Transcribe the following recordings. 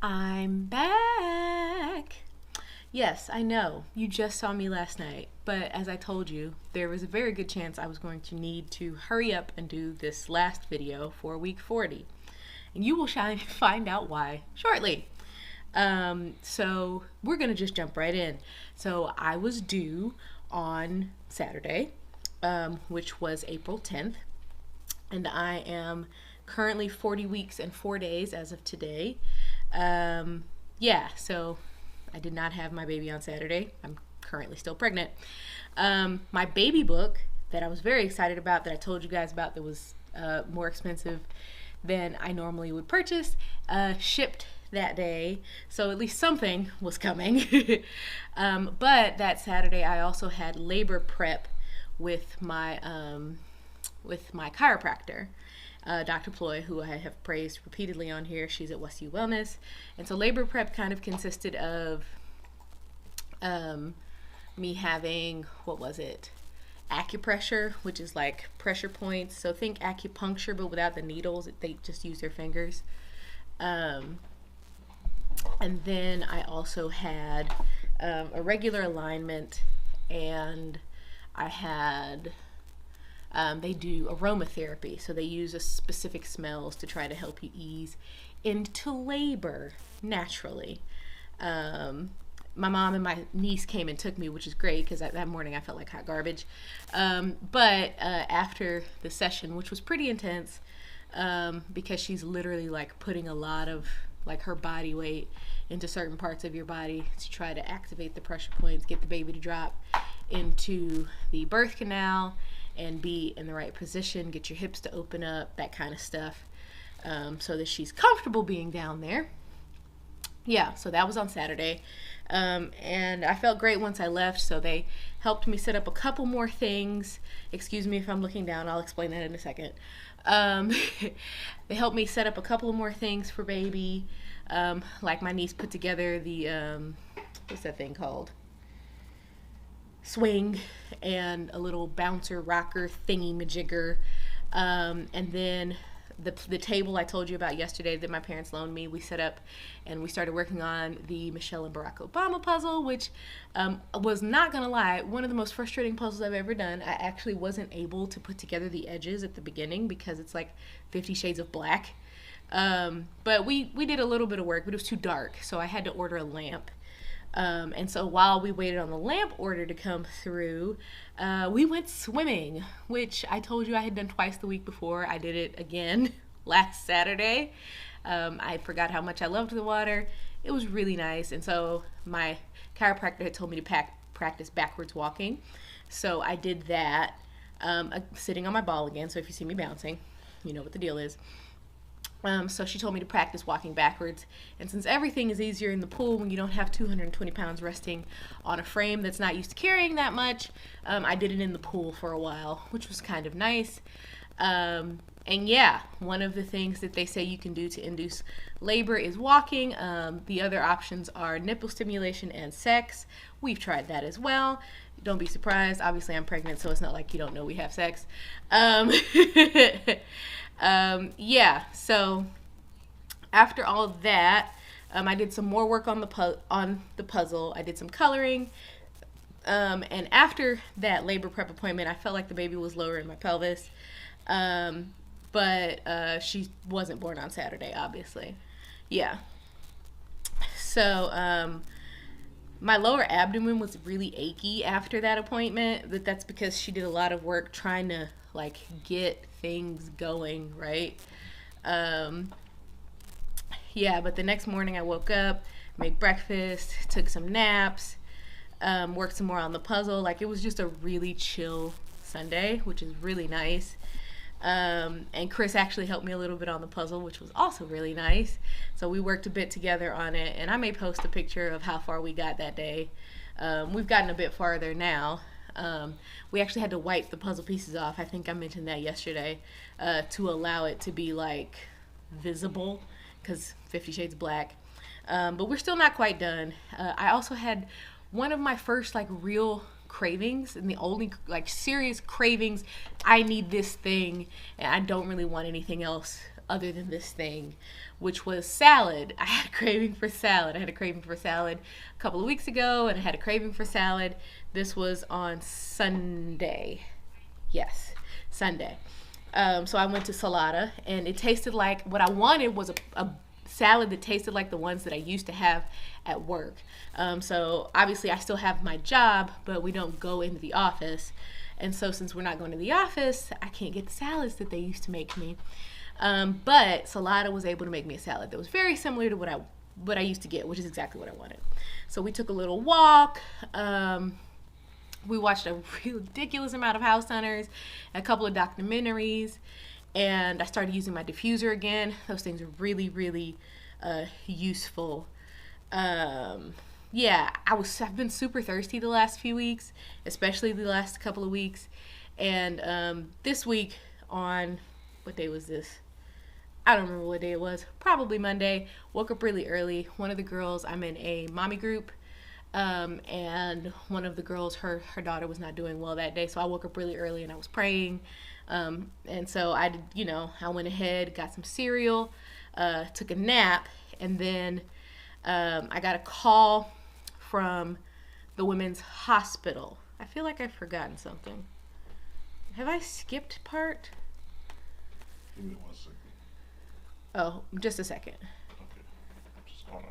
I'm back. Yes, I know, you just saw me last night, but as I told you, there was a very good chance I was going to need to hurry up and do this last video for week 40. And you will find out why shortly. So we're gonna just jump right in. So I was due on Saturday, which was April 10th, and I am currently 40 weeks and 4 days as of today. Yeah, so I did not have my baby on Saturday. I'm currently still pregnant. My baby book that I was very excited about, that I told you guys about, that was more expensive than I normally would purchase, shipped that day, so at least something was coming. But that Saturday I also had labor prep with my chiropractor, Dr. Ploy, who I have praised repeatedly on here. She's at Westview Wellness. And so labor prep kind of consisted of me having, what was it? Acupressure, which is like pressure points. So think acupuncture, but without the needles. They just use their fingers. And then I also had a regular alignment, and I had they do aromatherapy, so they use a specific smells to try to help you ease into labor naturally. My mom and my niece came and took me, which is great because that morning I felt like hot garbage. But after the session, which was pretty intense, because she's literally like putting a lot of like her body weight into certain parts of your body to try to activate the pressure points, get the baby to drop into the birth canal and be in the right position, get your hips to open up, that kind of stuff, so that she's comfortable being down there. Yeah, so that was on Saturday, and I felt great once I left. So they helped me set up a couple more things. Excuse me if I'm looking down, I'll explain that in a second. They helped me set up a couple of more things for baby, like my niece put together the what's that thing called, swing, and a little bouncer rocker thingy majigger, and then the table I told you about yesterday that my parents loaned me, we set up and we started working on the Michelle and Barack Obama puzzle, which was, not gonna lie, one of the most frustrating puzzles I've ever done. I actually wasn't able to put together the edges at the beginning because it's like 50 shades of black, but we did a little bit of work, but it was too dark, so I had to order a lamp. And so while we waited on the lamp order to come through, we went swimming, which I told you I had done twice the week before. I did it again last Saturday. I forgot how much I loved the water. It was really nice. And so my chiropractor had told me to practice backwards walking. So I did that, sitting on my ball again. So if you see me bouncing, you know what the deal is. So she told me to practice walking backwards. And since everything is easier in the pool when you don't have 220 pounds resting on a frame that's not used to carrying that much, I did it in the pool for a while, which was kind of nice. And yeah, one of the things that they say you can do to induce labor is walking. The other options are nipple stimulation and sex. We've tried that as well. Don't be surprised. Obviously, I'm pregnant, so it's not like you don't know we have sex. Yeah, so after all of that, I did some more work on the puzzle. I did some coloring. And after that labor prep appointment, I felt like the baby was lower in my pelvis. But she wasn't born on Saturday, obviously. Yeah. So my lower abdomen was really achy after that appointment, but that's because she did a lot of work trying to like get things going, right? Yeah, but the next morning I woke up, made breakfast, took some naps, worked some more on the puzzle. Like, it was just a really chill Sunday, which is really nice. And Chris actually helped me a little bit on the puzzle, which was also really nice. So we worked a bit together on it, and I may post a picture of how far we got that day. We've gotten a bit farther now. We actually had to wipe the puzzle pieces off. I think I mentioned that yesterday, to allow it to be like visible, because 50 Shades Black. But we're still not quite done. I also had one of my first like real cravings, and the only like serious cravings. I need this thing and I don't really want anything else other than this thing, which was salad. I had a craving for salad. I had a craving for salad a couple of weeks ago, and I had a craving for salad. This was on Sunday. Yes, Sunday. So I went to Salada, and it tasted like what I wanted was a salad that tasted like the ones that I used to have at work. So obviously I still have my job, but we don't go into the office. And so since we're not going to the office, I can't get the salads that they used to make me. But Salada was able to make me a salad that was very similar to what I used to get, which is exactly what I wanted. So we took a little walk. We watched a ridiculous amount of House Hunters, a couple of documentaries, and I started using my diffuser again. Those things are really, really useful. Yeah, I've been super thirsty the last few weeks, especially the last couple of weeks. And this week on, what day was this? I don't remember what day it was. Probably Monday. Woke up really early. One of the girls, I'm in a mommy group, and one of the girls, her daughter was not doing well that day. So I woke up really early and I was praying. And so I did, I went ahead, got some cereal, took a nap, and then I got a call from the women's hospital. I feel like I've forgotten something. Have I skipped part? Give me 1 second. Oh, just a second. Okay. Just hold on.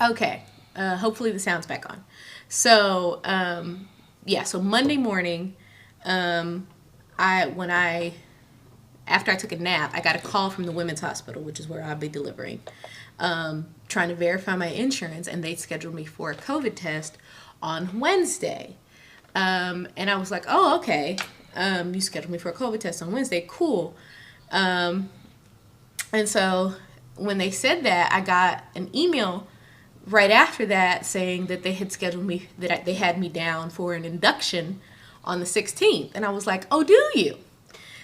Okay. Hopefully the sound's back on. So, yeah, so Monday morning, after I took a nap, I got a call from the women's hospital, which is where I'll be delivering, trying to verify my insurance, and they scheduled me for a COVID test on Wednesday. And I was like, oh, okay. You scheduled me for a COVID test on Wednesday. Cool. And so when they said that, I got an email right after that saying that they had scheduled me, that they had me down for an induction on the 16th. And I was like, oh, do you?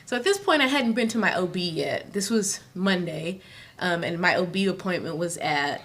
So at this point, I hadn't been to my OB yet. This was Monday, and my OB appointment was at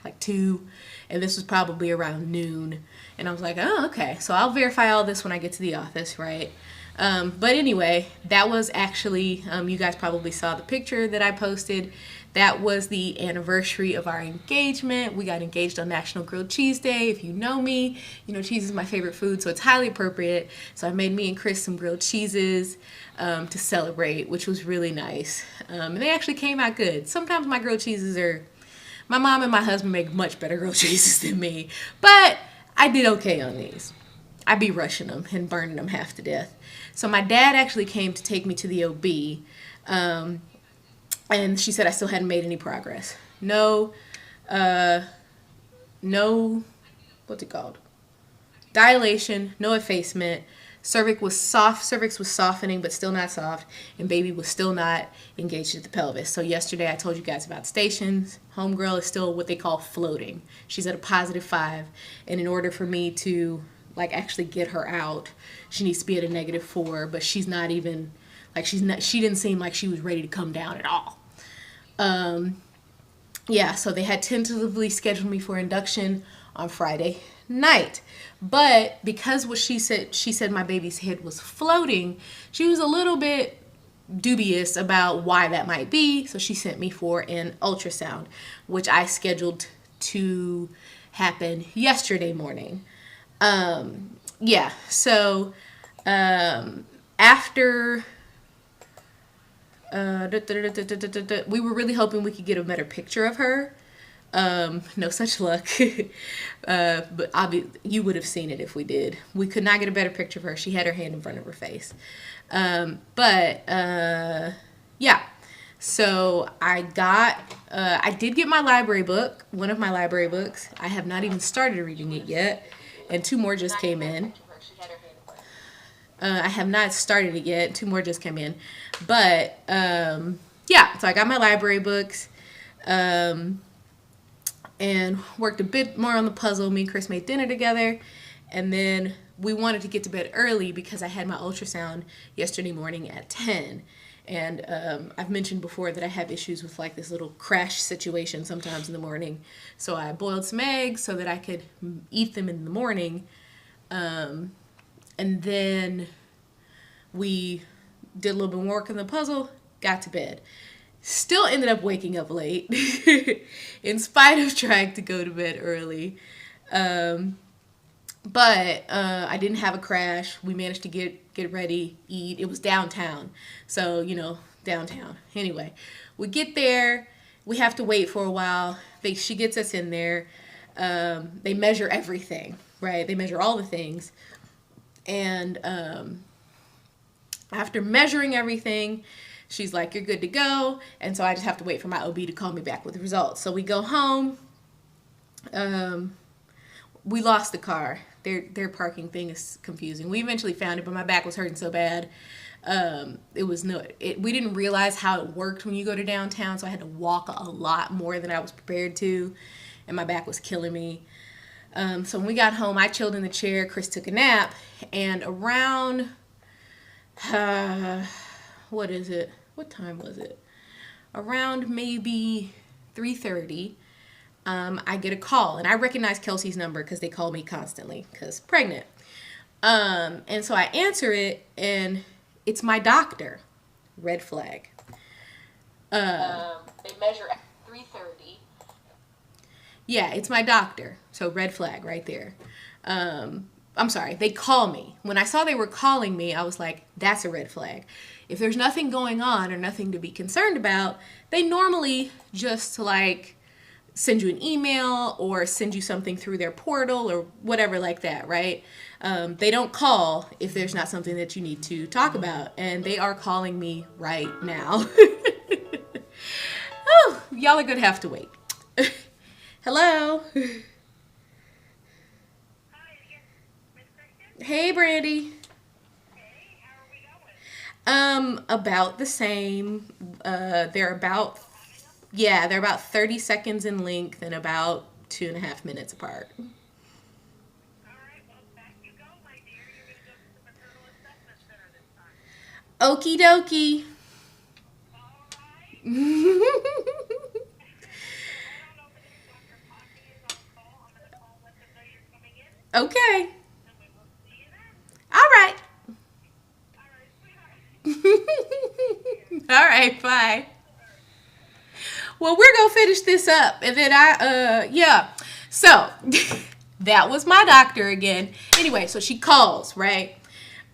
like 2, and this was probably around noon. And I was like, oh, okay. So I'll verify all this when I get to the office, right? But anyway, that was actually, you guys probably saw the picture that I posted. That was the anniversary of our engagement. We got engaged on National Grilled Cheese Day. If you know me, you know cheese is my favorite food, so it's highly appropriate. So I made me and Chris some grilled cheeses to celebrate, which was really nice. And they actually came out good. Sometimes my grilled cheeses are, my mom and my husband make much better grilled cheeses than me, but I did okay on these. I be rushing them and burning them half to death. So my dad actually came to take me to the OB, and she said I still hadn't made any progress. No, what's it called? Dilation, no effacement. Cervix was softening, but still not soft, and baby was still not engaged at the pelvis. So yesterday I told you guys about stations. Homegirl is still what they call floating. She's at a +5, and in order for me to like actually get her out, she needs to be at a -4, but she's not even, like she didn't seem like she was ready to come down at all. Yeah, so they had tentatively scheduled me for induction on Friday night. But because what she said my baby's head was floating, she was a little bit dubious about why that might be. So she sent me for an ultrasound, which I scheduled to happen yesterday morning. Yeah, so after we were really hoping we could get a better picture of her. No such luck. But you would have seen it if we did. We could not get a better picture of her. She had her hand in front of her face. Yeah. So I did get my library book, one of my library books. I have not even started reading it yet. And 2 more just came in. I have not started it yet. 2 more just came in. But, yeah, so I got my library books and worked a bit more on the puzzle. Me and Chris made dinner together. And then we wanted to get to bed early because I had my ultrasound yesterday morning at 10. And I've mentioned before that I have issues with like this little crash situation sometimes in the morning. So I boiled some eggs so that I could eat them in the morning. And then we did a little bit more work on the puzzle, got to bed. Still ended up waking up late in spite of trying to go to bed early. But I didn't have a crash. We managed to get ready, eat. It was downtown. So, you know, downtown. Anyway, we get there. We have to wait for a while. She gets us in there. They measure everything, right? They measure all the things. And after measuring everything, she's like, you're good to go. And so I just have to wait for my OB to call me back with the results. So we go home. We lost the car. Their parking thing is confusing. We eventually found it, but my back was hurting so bad. We didn't realize how it worked when you go to downtown, so I had to walk a lot more than I was prepared to, and my back was killing me. So when we got home, I chilled in the chair. Chris took a nap, and around, what is it? What time was it? Around maybe 3:30. I get a call, and I recognize Kelsey's number because they call me constantly because pregnant. And so I answer it, and it's my doctor. Red flag. They measure at 3:30. Yeah, it's my doctor. So red flag right there. I'm sorry, they call me. When I saw they were calling me, I was like, that's a red flag. If there's nothing going on or nothing to be concerned about, they normally just like send you an email or send you something through their portal or whatever like that, right? They don't call if there's not something that you need to talk about. And they are calling me right now. Oh, y'all are going to have to wait. Hello. Hey, Brandy. Hey, how are we going? About the same. They're about Yeah, they're about 30 seconds in length and about 2.5 minutes apart. All right, well, back you go, my dear. You're going to go to the maternal assessment center this time. Okie dokie. All right. So head on over there. Dr. Poppy is on call. I'm going to call, let them know you're coming in, Okay. and we will see you then. All right. All right, sweetheart. All right, bye. All right. Well, we're gonna finish this up, and then yeah. So that was my doctor again. Anyway, so she calls, right?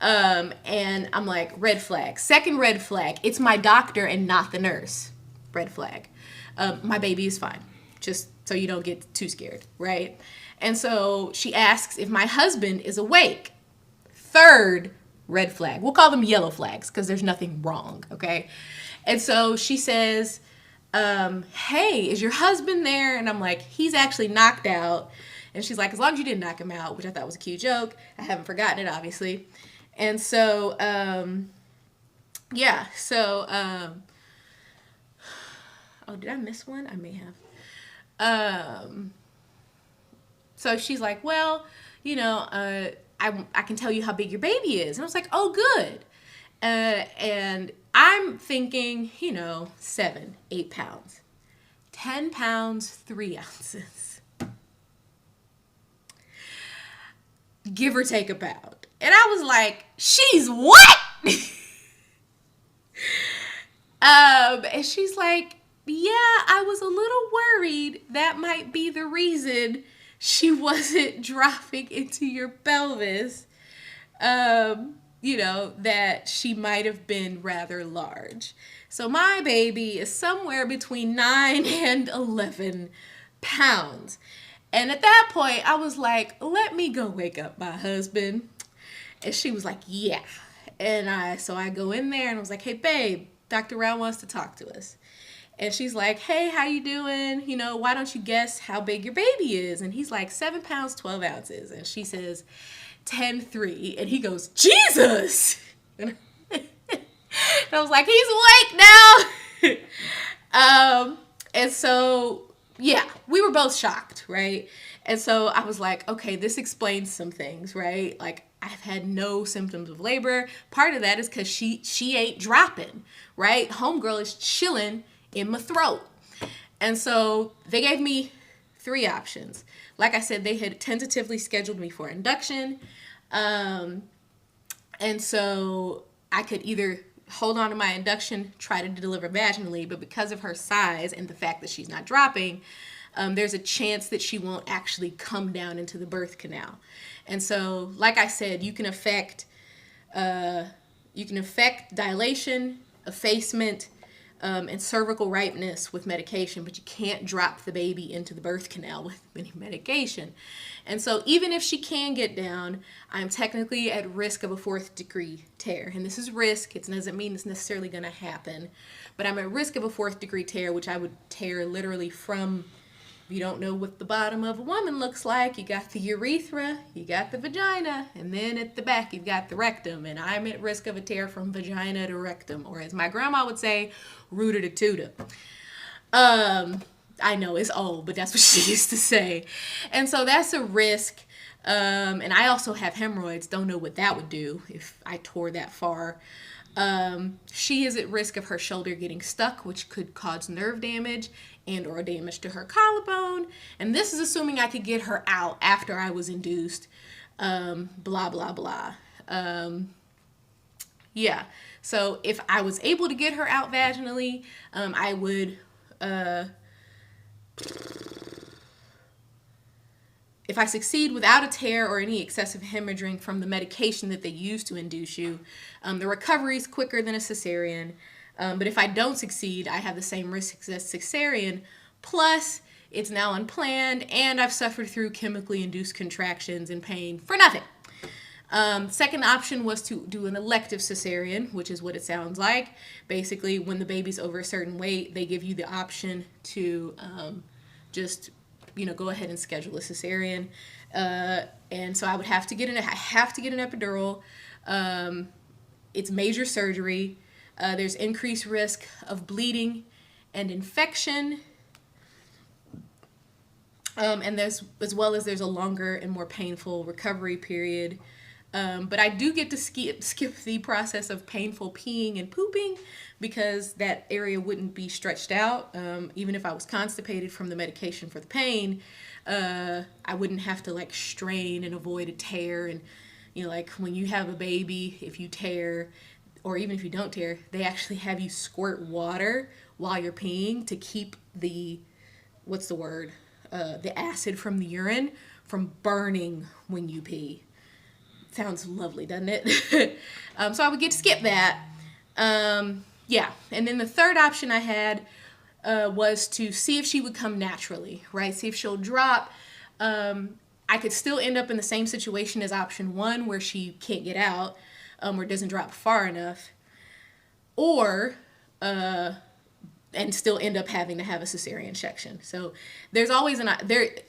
And I'm like, red flag. Second red flag. It's my doctor and not the nurse. Red flag. My baby is fine. Just so you don't get too scared, right? And so she asks if my husband is awake. Third red flag. We'll call them yellow flags because there's nothing wrong, okay? And so she says, hey, is your husband there? And I'm like, he's actually knocked out. And she's like, as long as you didn't knock him out, which I thought was a cute joke. I haven't forgotten it, obviously. And so, yeah, so, oh, did I miss one? I may have. So she's like, well, you know, I can tell you how big your baby is. And I was like, oh, good. And I'm thinking, you know, 7, 8 pounds. 10 pounds, 3 ounces. Give or take a pound. And I was like, she's what? And she's like, yeah, I was a little worried that might be the reason she wasn't dropping into your pelvis. You know, that she might have been rather large. So my baby is somewhere between 9 and 11 pounds. And at that point, I was like, let me go wake up my husband. And she was like, yeah. And so I go in there and I was like, hey, babe, Dr. Rao wants to talk to us. And she's like, hey, how you doing? You know, why don't you guess how big your baby is? And he's like, 7 pounds, 12 ounces. And she says, 10-3. And he goes, Jesus! And I was like, he's awake now! And so, yeah, we were both shocked, right? And so I was like, okay, this explains some things, right? Like, I've had no symptoms of labor. Part of that is because she ain't dropping, right? Homegirl is chilling in my throat. And so they gave me 3 options. Like I said, they had tentatively scheduled me for induction. And so I could either hold on to my induction, try to deliver vaginally, but because of her size and the fact that she's not dropping, there's a chance that she won't actually come down into the birth canal. And so, like I said, you can affect dilation, effacement, and cervical ripeness with medication, but you can't drop the baby into the birth canal with any medication. And so even if she can get down, I'm technically at risk of a 4th degree tear. And this is risk. It doesn't mean it's necessarily going to happen. But I'm at risk of a 4th degree tear, which I would tear literally from, if you don't know what the bottom of a woman looks like, you got the urethra, you got the vagina, and then at the back you've got the rectum. And I'm at risk of a tear from vagina to rectum, or as my grandma would say, rooter to tutor. I know it's old, but that's what she used to say. And so that's a risk. And I also have hemorrhoids. Don't know what that would do if I tore that far. She is at risk of her shoulder getting stuck, which could cause nerve damage and or damage to her collarbone. And this is assuming I could get her out after I was induced. Blah, blah, blah. Yeah. So if I was able to get her out vaginally, I would... if I succeed without a tear or any excessive hemorrhaging from the medication that they use to induce you, the recovery is quicker than a cesarean. But if I don't succeed, I have the same risk as cesarean. Plus, it's now unplanned, and I've suffered through chemically induced contractions and pain for nothing. Second option was to do an elective cesarean, which is what it sounds like. Basically, when the baby's over a certain weight, they give you the option to just, go ahead and schedule a cesarean. And so I would have to get an epidural. It's major surgery. There's increased risk of bleeding and infection. And there's, as well as there's a longer and more painful recovery period. But I do get to skip the process of painful peeing and pooping because that area wouldn't be stretched out. Even if I was constipated from the medication for the pain, I wouldn't have to like strain and avoid a tear. And, you know, like when you have a baby, if you tear, or even if you don't tear, they actually have you squirt water while you're peeing to keep the, what's the word? The acid from the urine from burning when you pee. Sounds lovely, doesn't it? So I would get to skip that. Yeah. And then the third option I had was to see if she would come naturally, right? See if she'll drop. I could still end up in the same situation as option one where she can't get out or doesn't drop far enough. Or and still end up having to have a cesarean section. So there's always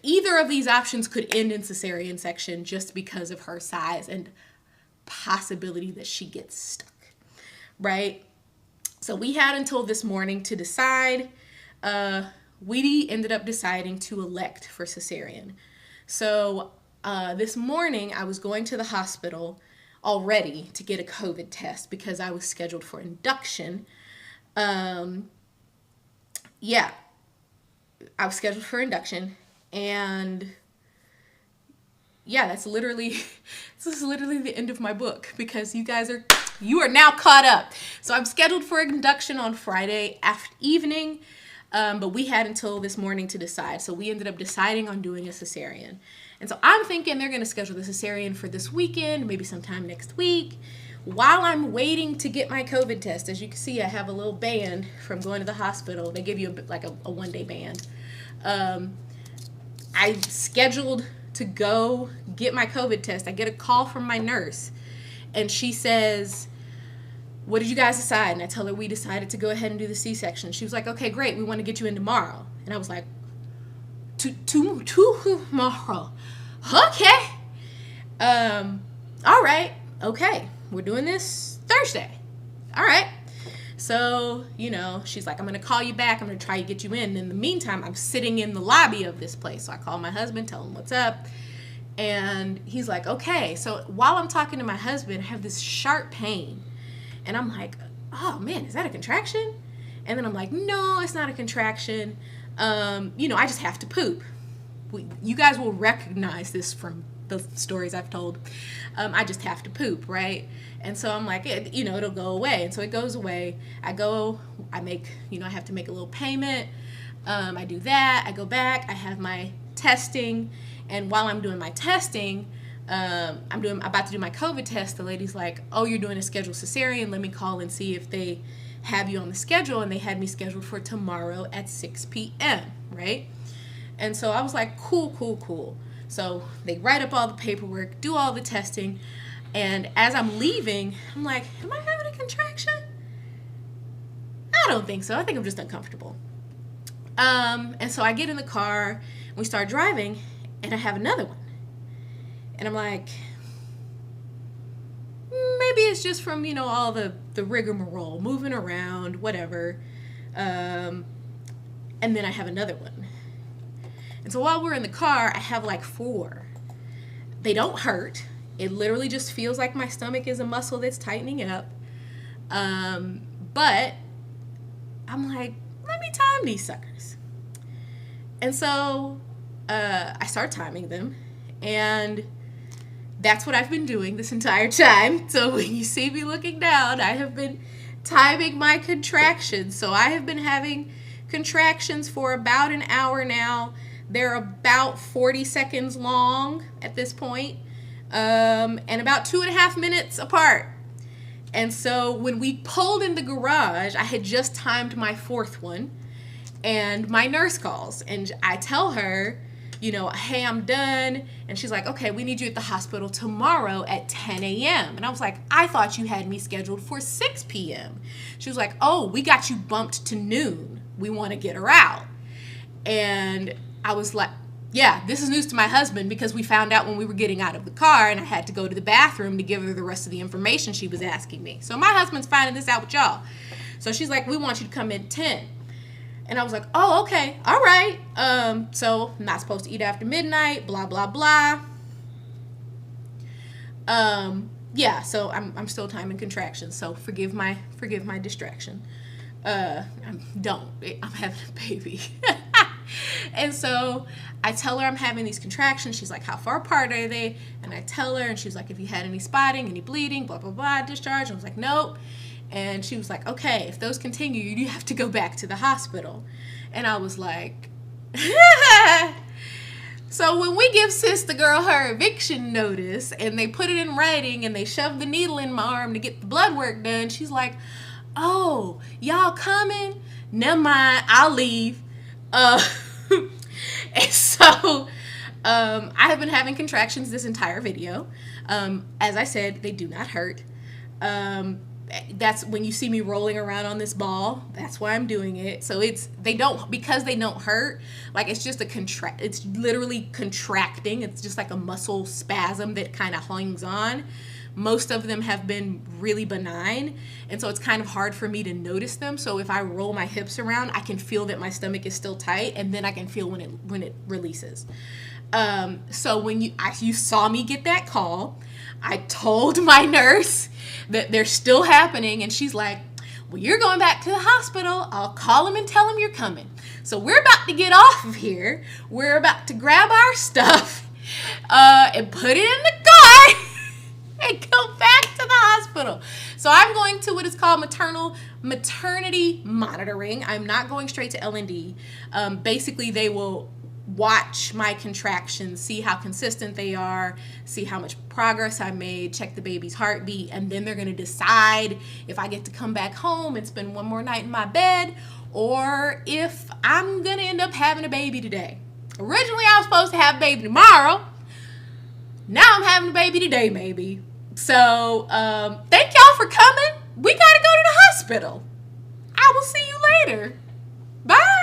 either of these options could end in cesarean section just because of her size and possibility that she gets stuck, right? So we had until this morning to decide. We ended up deciding to elect for cesarean. So this morning I was going to the hospital already to get a COVID test because I was scheduled for induction. Yeah, I was scheduled for induction, and yeah, this is literally the end of my book because you are now caught up. So I'm scheduled for induction on Friday evening, but we had until this morning to decide. So we ended up deciding on doing a cesarean. And so I'm thinking they're going to schedule the cesarean for this weekend, maybe sometime next week. While I'm waiting to get my COVID test, as you can see, I have a little band from going to the hospital. They give you a one-day band. I scheduled to go get my COVID test. I get a call from my nurse, and she says, "What did you guys decide?" And I tell her we decided to go ahead and do the C-section. She was like, "Okay, great. We want to get you in tomorrow." And I was like, tomorrow. Okay. All right. Okay. We're doing this Thursday. All right. So, you know, she's like, "I'm going to call you back. I'm going to try to get you in." In the meantime, I'm sitting in the lobby of this place. So I call my husband, tell him what's up. And he's like, "Okay." So while I'm talking to my husband, I have this sharp pain. And I'm like, "Oh, man, is that a contraction?" And then I'm like, "No, it's not a contraction. I just have to poop." You guys will recognize this from the stories I've told. I just have to poop, right? And so I'm like, it'll go away. And so it goes away. I have to make a little payment. I do that. I go back. I have my testing. And while I'm doing my testing, I'm about to do my COVID test. The lady's like, "Oh, you're doing a scheduled cesarean. Let me call and see if they have you on the schedule." And they had me scheduled for tomorrow at 6 p.m., right? And so I was like, cool. So they write up all the paperwork, do all the testing, and as I'm leaving, I'm like, am I having a contraction? I don't think so. I think I'm just uncomfortable. And so I get in the car, and we start driving, and I have another one. And I'm like, maybe it's just from, all the rigmarole, moving around, whatever. And then I have another one. And so while we're in the car, I have like 4. They don't hurt. It literally just feels like my stomach is a muscle that's tightening up. But I'm like, let me time these suckers. And so I start timing them. And that's what I've been doing this entire time. So when you see me looking down, I have been timing my contractions. So I have been having contractions for about an hour now. They're about 40 seconds long at this point, and about 2.5 minutes apart. And so when we pulled in the garage, I had just timed my 4th one, and my nurse calls, and I tell her, "Hey, I'm done." And she's like, "Okay, we need you at the hospital tomorrow at 10 a.m. And I was like, "I thought you had me scheduled for 6 p.m. She was like, "Oh, we got you bumped to noon. We want to get her out." And I was like, yeah, this is news to my husband because we found out when we were getting out of the car and I had to go to the bathroom to give her the rest of the information she was asking me. So my husband's finding this out with y'all. So she's like, "We want you to come in 10. And I was like, oh, okay, all right. So I'm not supposed to eat after midnight, blah, blah, blah. Yeah, so I'm still timing contractions, so forgive my distraction. I'm having a baby. And so I tell her I'm having these contractions. She's like, how far apart are they? And I tell her, and she's like, if you had any spotting, any bleeding, blah, blah, blah, discharge. And I was like, nope. And she was like, okay, if those continue, you have to go back to the hospital. And I was like, so when we give Sister Girl her eviction notice and they put it in writing and they shove the needle in my arm to get the blood work done, she's like, oh, y'all coming? Never mind, I'll leave. And so I have been having contractions this entire video. As I said, they do not hurt. That's when you see me rolling around on this ball. That's why I'm doing it. So because they don't hurt. Like it's just it's literally contracting. It's just like a muscle spasm that kind of hangs on. Most of them have been really benign, and so it's kind of hard for me to notice them. So if I roll my hips around, I can feel that my stomach is still tight, and then I can feel when it releases. So when you saw me get that call, I told my nurse that they're still happening, and she's like, well, you're going back to the hospital. I'll call them and tell them you're coming. So we're about to get off of here. We're about to grab our stuff and put it in the car and go back to the hospital. So I'm going to what is called maternity monitoring. I'm not going straight to L&D. Basically, they will watch my contractions, see how consistent they are, see how much progress I made, check the baby's heartbeat, and then they're going to decide if I get to come back home and spend one more night in my bed or if I'm going to end up having a baby today. Originally, I was supposed to have a baby tomorrow. Now I'm having a baby today, maybe. So, thank y'all for coming. We got to go to the hospital. I will see you later. Bye.